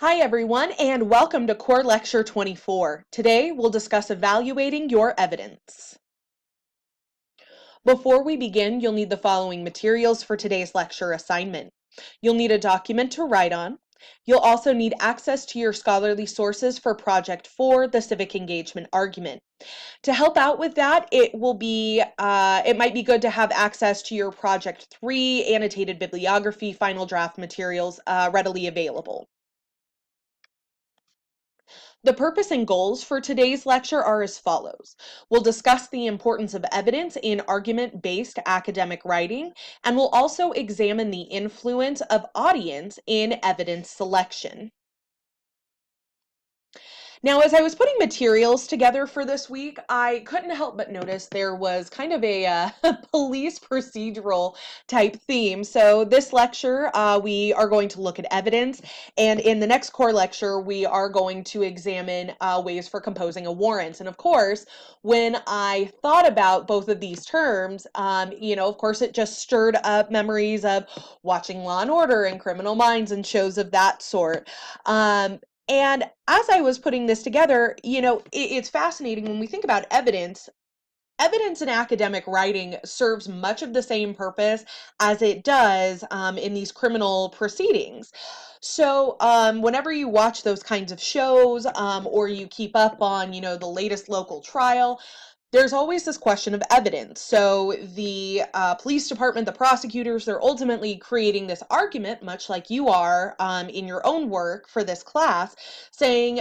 Hi everyone, and welcome to Core Lecture 24. Today we'll discuss evaluating your evidence. Before we begin, you'll need the following materials for today's lecture assignment. You'll need a document to write on. You'll also need access to your scholarly sources for Project 4, the Civic Engagement Argument. To help out with that, it might be good to have access to your Project 3 annotated bibliography final draft materials readily available. The purpose and goals for today's lecture are as follows. We'll discuss the importance of evidence in argument-based academic writing, and we'll also examine the influence of audience in evidence selection. Now, as I was putting materials together for this week, I couldn't help but notice there was kind of a police procedural type theme. So this lecture, we are going to look at evidence, and in the next core lecture, we are going to examine ways for composing a warrant. And of course, when I thought about both of these terms, of course, it just stirred up memories of watching Law and Order and Criminal Minds and shows of that sort. And as I was putting this together, it's fascinating when we think about evidence. Evidence in academic writing serves much of the same purpose as it does in these criminal proceedings. So whenever you watch those kinds of shows or you keep up on, the latest local trial, there's always this question of evidence. So the police department, the prosecutors, they're ultimately creating this argument, much like you are in your own work for this class, saying,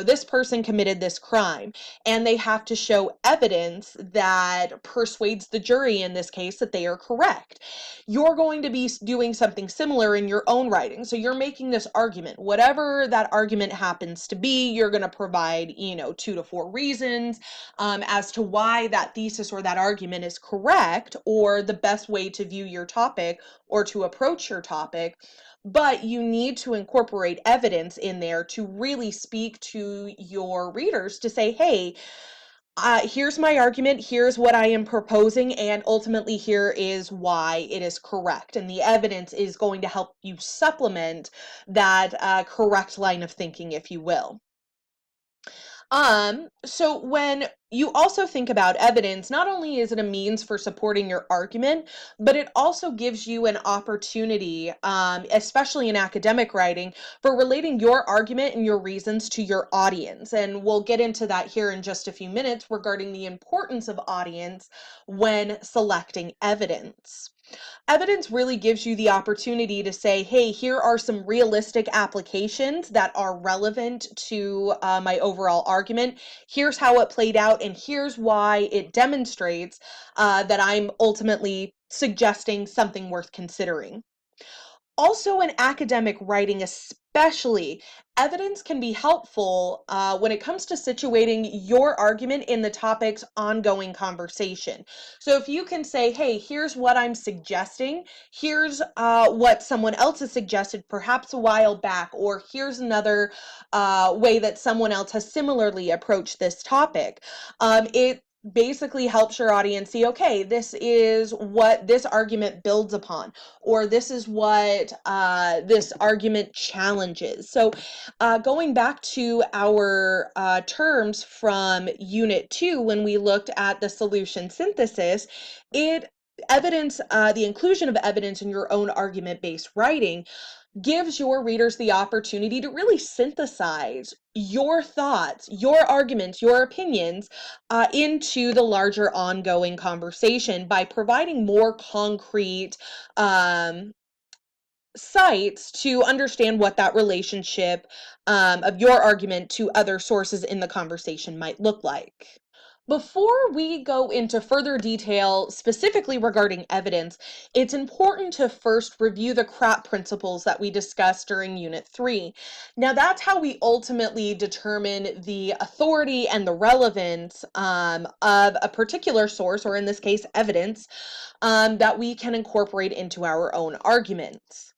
this person committed this crime. And they have to show evidence that persuades the jury in this case that they are correct. You're going to be doing something similar in your own writing. So you're making this argument. Whatever that argument happens to be, you're going to provide, 2 to 4 reasons as to why that thesis or that argument is correct or the best way to view your topic or to approach your topic. But you need to incorporate evidence in there to really speak to your readers to say, hey, here's my argument, here's what I am proposing, and ultimately here is why it is correct. And the evidence is going to help you supplement that correct line of thinking, if you will. So when you also think about evidence, not only is it a means for supporting your argument, but it also gives you an opportunity, especially in academic writing, for relating your argument and your reasons to your audience. And we'll get into that here in just a few minutes regarding the importance of audience when selecting evidence. Evidence really gives you the opportunity to say, hey, here are some realistic applications that are relevant to my overall argument. Here's how it played out, and here's why it demonstrates that I'm ultimately suggesting something worth considering. Also, in academic writing especially, evidence can be helpful when it comes to situating your argument in the topic's ongoing conversation. So if you can say, hey, here's what I'm suggesting, here's what someone else has suggested perhaps a while back, or here's another way that someone else has similarly approached this topic, it basically helps your audience see, okay, this is what this argument builds upon, or this is what this argument challenges. So going back to our terms from Unit 2, when we looked at the solution synthesis, the inclusion of evidence in your own argument-based writing gives your readers the opportunity to really synthesize your thoughts, your arguments, your opinions into the larger ongoing conversation by providing more concrete sites to understand what that relationship of your argument to other sources in the conversation might look like. Before we go into further detail specifically regarding evidence, it's important to first review the CRAP principles that we discussed during Unit 3. Now, that's how we ultimately determine the authority and the relevance of a particular source, or in this case, evidence, that we can incorporate into our own arguments.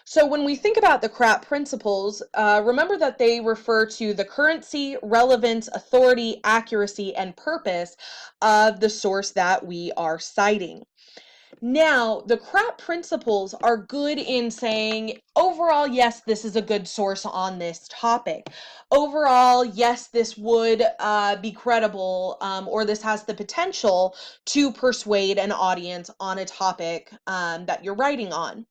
So when we think about the CRAP principles, remember that they refer to the currency, relevance, authority, accuracy, and purpose of the source that we are citing. Now, the CRAP principles are good in saying, overall, yes, this is a good source on this topic. Overall, yes, this would be credible, or this has the potential to persuade an audience on a topic that you're writing on.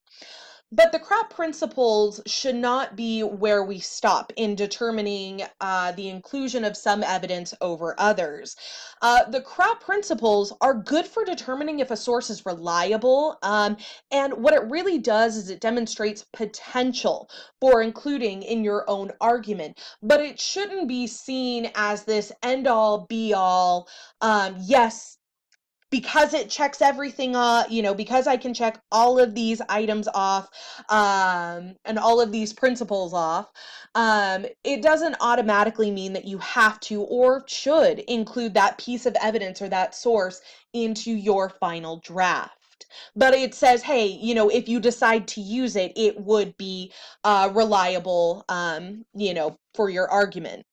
But the CRAP principles should not be where we stop in determining the inclusion of some evidence over others. The CRAP principles are good for determining if a source is reliable, and what it really does is it demonstrates potential for including in your own argument, but it shouldn't be seen as this end-all, be-all, yes, because it checks everything off, because I can check all of these items off, and all of these principles off, it doesn't automatically mean that you have to or should include that piece of evidence or that source into your final draft. But it says, hey, if you decide to use it, it would be reliable, for your argument.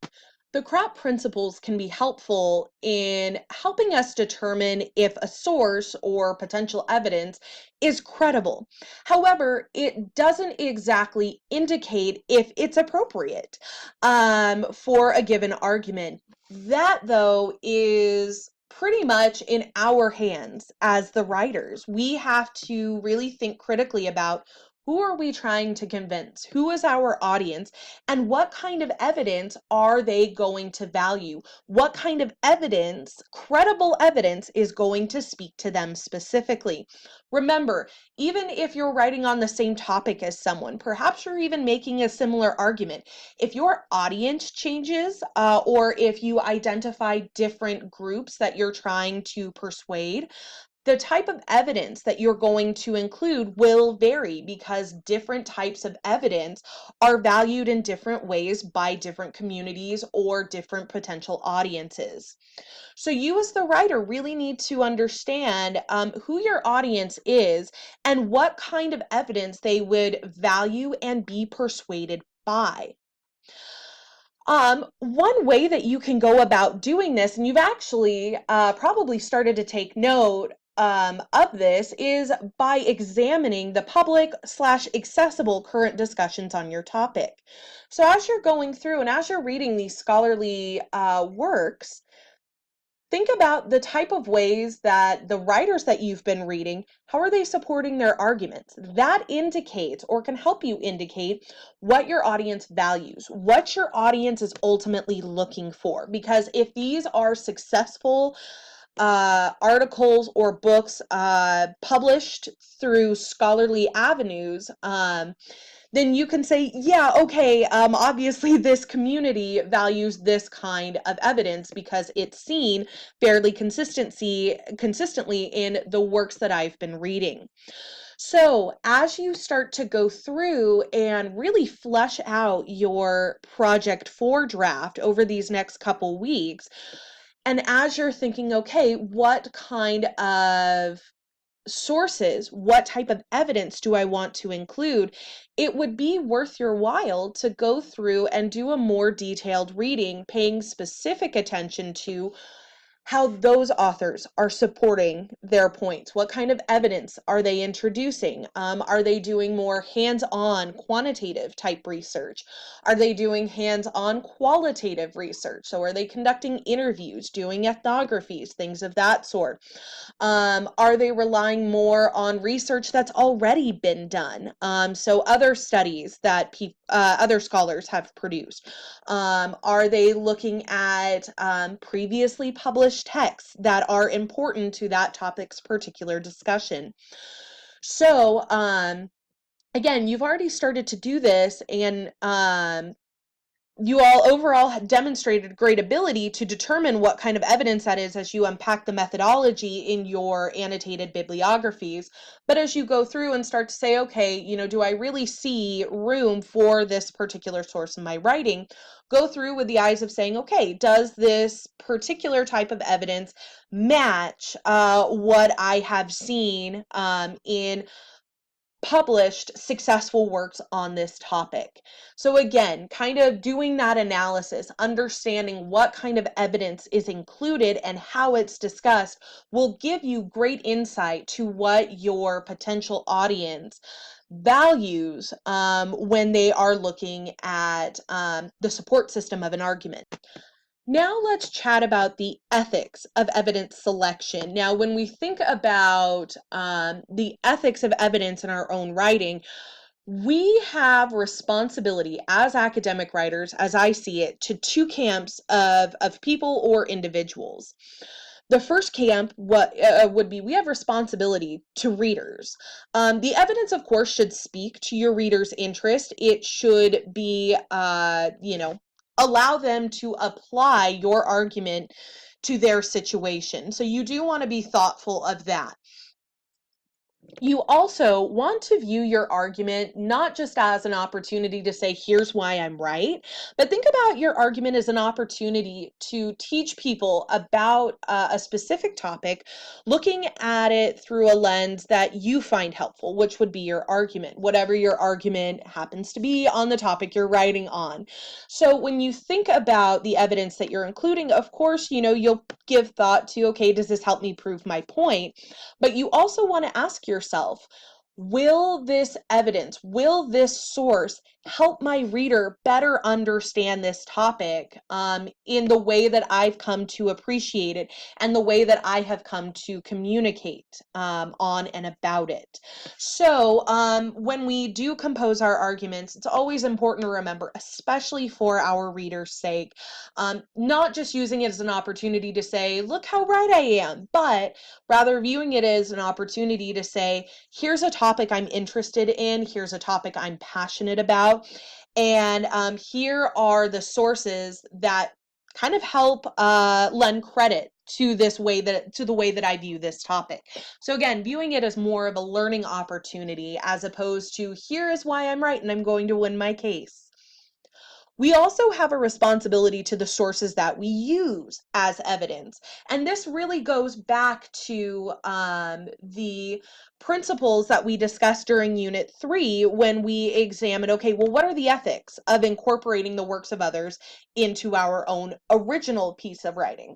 The CRAP principles can be helpful in helping us determine if a source or potential evidence is credible. However, it doesn't exactly indicate if it's appropriate for a given argument. That, though, is pretty much in our hands as the writers. We have to really think critically about who are we trying to convince? Who is our audience? And what kind of evidence are they going to value? What kind of evidence, credible evidence, is going to speak to them specifically? Remember, even if you're writing on the same topic as someone, perhaps you're even making a similar argument, if your audience changes, or if you identify different groups that you're trying to persuade, the type of evidence that you're going to include will vary because different types of evidence are valued in different ways by different communities or different potential audiences. So you as the writer really need to understand who your audience is and what kind of evidence they would value and be persuaded by. One way that you can go about doing this, and you've actually probably started to take note of this, is by examining the public/accessible current discussions on your topic. So as you're going through and as you're reading these scholarly works, think about the type of ways that the writers that you've been reading, how are they supporting their arguments? That indicates or can help you indicate what your audience values, what your audience is ultimately looking for. Because if these are successful articles or books published through scholarly avenues, then you can say, yeah, okay, obviously this community values this kind of evidence because it's seen fairly consistently in the works that I've been reading. So as you start to go through and really flesh out your project for draft over these next couple weeks, and as you're thinking, okay, what kind of sources, what type of evidence do I want to include, it would be worth your while to go through and do a more detailed reading, paying specific attention to how those authors are supporting their points. What kind of evidence are they introducing? Are they doing more hands-on quantitative type research? Are they doing hands-on qualitative research? So are they conducting interviews, doing ethnographies, things of that sort? Are they relying more on research that's already been done? So other studies that other scholars have produced. Are they looking at previously published texts that are important to that topic's particular discussion? So, again, you've already started to do this, and you all overall have demonstrated great ability to determine what kind of evidence that is as you unpack the methodology in your annotated bibliographies. But as you go through and start to say, okay, do I really see room for this particular source in my writing? Go through with the eyes of saying, okay, does this particular type of evidence match what I have seen in published successful works on this topic. So again, kind of doing that analysis, understanding what kind of evidence is included and how it's discussed will give you great insight to what your potential audience values when they are looking at the support system of an argument. Now let's chat about the ethics of evidence selection. Now, when we think about the ethics of evidence in our own writing, we have responsibility as academic writers, as I see it, to two camps of people or individuals. The first camp would be we have responsibility to readers. The evidence, of course, should speak to your reader's interest. It should be, allow them to apply your argument to their situation. So you do want to be thoughtful of that. You also want to view your argument not just as an opportunity to say, here's why I'm right, but think about your argument as an opportunity to teach people about a specific topic, looking at it through a lens that you find helpful, which would be your argument, whatever your argument happens to be on the topic you're writing on. So when you think about the evidence that you're including, of course, you'll give thought to, okay, does this help me prove my point? But you also want to ask yourself, will this evidence, will this source help my reader better understand this topic in the way that I've come to appreciate it and the way that I have come to communicate on and about it? So when we do compose our arguments, it's always important to remember, especially for our readers' sake, not just using it as an opportunity to say, look how right I am, but rather viewing it as an opportunity to say, here's a topic I'm interested in, here's a topic I'm passionate about, and here are the sources that kind of help lend credit to the way that I view this topic. So again, viewing it as more of a learning opportunity as opposed to here is why I'm right and I'm going to win my case. We also have a responsibility to the sources that we use as evidence. And this really goes back to the principles that we discussed during Unit 3 when we examined, okay, well, what are the ethics of incorporating the works of others into our own original piece of writing?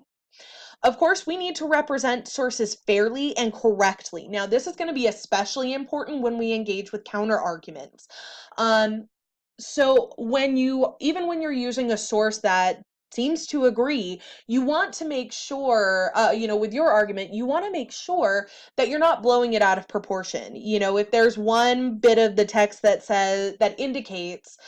Of course, we need to represent sources fairly and correctly. Now, this is going to be especially important when we engage with counter arguments. So even when you're using a source that seems to agree, you want to make sure, with your argument, you want to make sure that you're not blowing it out of proportion. If there's one bit of the text that indicates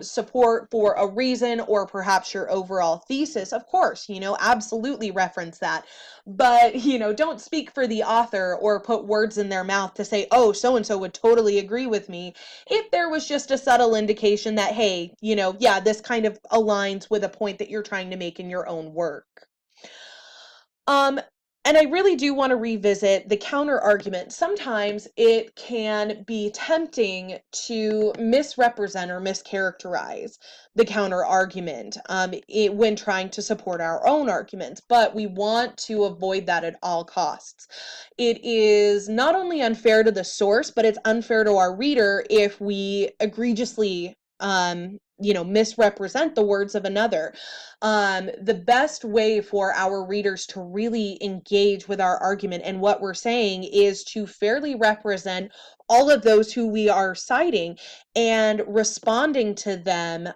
support for a reason or perhaps your overall thesis, of course, absolutely reference that. But, don't speak for the author or put words in their mouth to say, oh, so-and-so would totally agree with me. If there was just a subtle indication that, hey, yeah, this kind of aligns with a point that you're trying to make in your own work. And I really do want to revisit the counter argument. Sometimes it can be tempting to misrepresent or mischaracterize the counter argument when trying to support our own arguments, but we want to avoid that at all costs. It is not only unfair to the source, but it's unfair to our reader if we egregiously misrepresent the words of another. The best way for our readers to really engage with our argument and what we're saying is to fairly represent all of those who we are citing and responding to them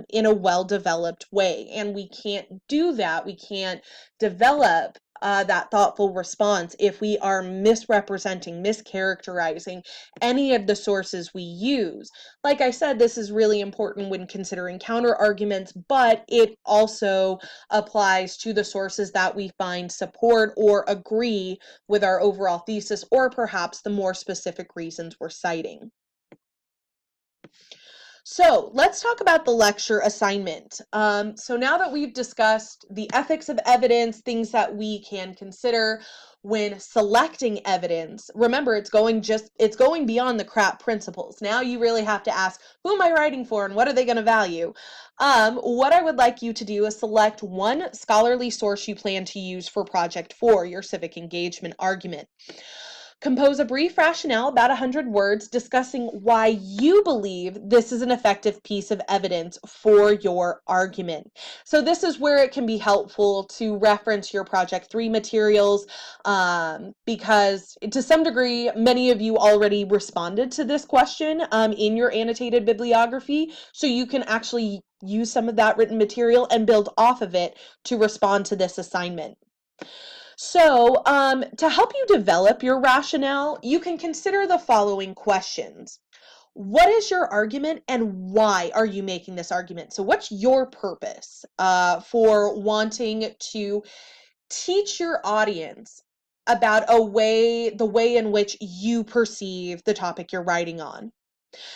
in a well-developed way. And we can't do that. We can't develop that thoughtful response if we are misrepresenting, mischaracterizing any of the sources we use. Like I said, this is really important when considering counter arguments, but it also applies to the sources that we find support or agree with our overall thesis, or perhaps the more specific reasons we're citing. So let's talk about the lecture assignment. So now that we've discussed the ethics of evidence, things that we can consider when selecting evidence, remember it's going beyond the CRAP principles. Now you really have to ask, who am I writing for and what are they going to value? What I would like you to do is select one scholarly source you plan to use for Project 4, your civic engagement argument. Compose a brief rationale, about 100 words, discussing why you believe this is an effective piece of evidence for your argument. So this is where it can be helpful to reference your Project 3 materials, because to some degree, many of you already responded to this question in your annotated bibliography, so you can actually use some of that written material and build off of it to respond to this assignment. So, to help you develop your rationale, you can consider the following questions. What is your argument and why are you making this argument? So, what's your purpose for wanting to teach your audience about the way in which you perceive the topic you're writing on?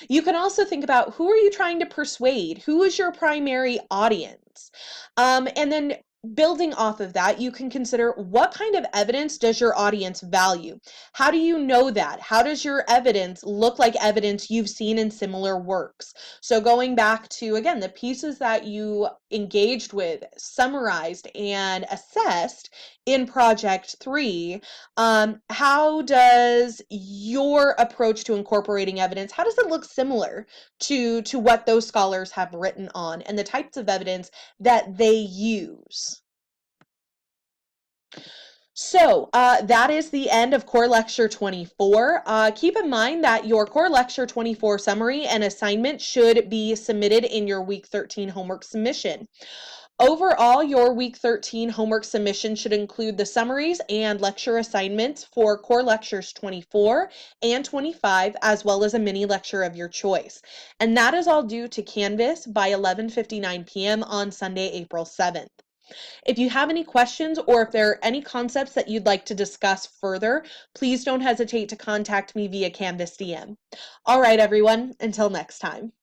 You can also think about, who are you trying to persuade? Who is your primary audience? And then building off of that, you can consider, what kind of evidence does your audience value? How do you know that? How does your evidence look like evidence you've seen in similar works? So going back to, again, the pieces that you engaged with, summarized, and assessed in Project 3, how does your approach to incorporating evidence, how does it look similar to what those scholars have written on and the types of evidence that they use? So that is the end of Core Lecture 24. Keep in mind that your Core Lecture 24 summary and assignment should be submitted in your Week 13 homework submission. Overall, your Week 13 homework submission should include the summaries and lecture assignments for Core Lectures 24 and 25, as well as a mini lecture of your choice. And that is all due to Canvas by 11:59 p.m. on Sunday, April 7th. If you have any questions, or if there are any concepts that you'd like to discuss further, please don't hesitate to contact me via Canvas DM. All right, everyone, until next time.